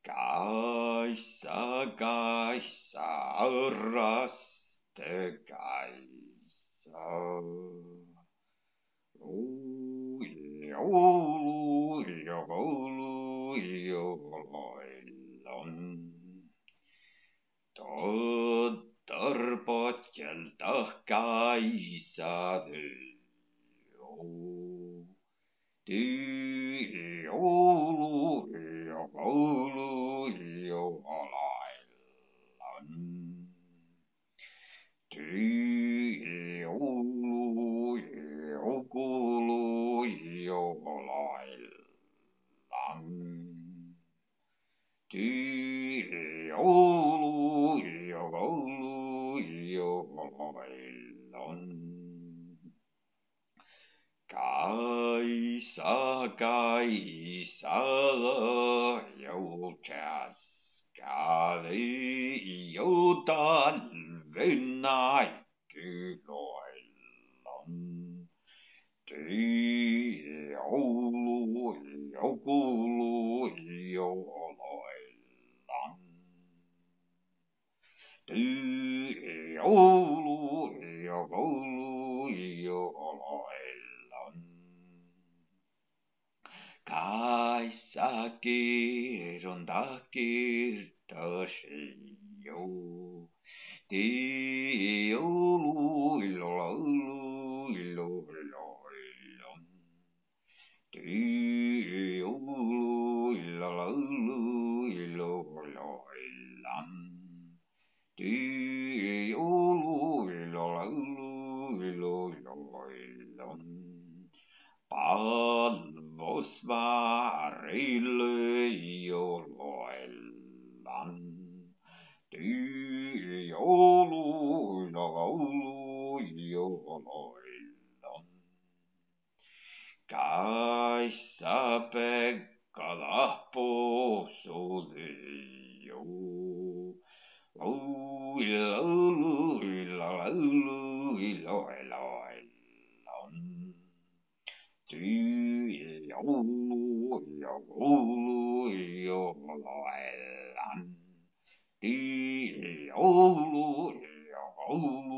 Kaisa, Kaisa, raste Kaisa. Totterpotkelta Kaisa. Du joulu, joulu, joulailan. Du joulu, joulu, joulailan. Du joulu, joulu, joulailan. Kaisa, Kaisa, joulukääskääli, joutalven näkyloillan. Joulu, joulu, jouluillan. Joulu, joulu, jouluillan. Kaisa kirjonta kirtoisijo. Joulu, joulu, jouluillan. Joulu, joulu, jouluillan. Joulu, joulu, jouluillan. Palvosvarille jouluillan. Joulu, joulu, jouluillan. Kaisa-Pekka Lahposulijo. Laulu, laulu, iloiloillan. Joulu, joulu, jouluillan. Joulu, joulu,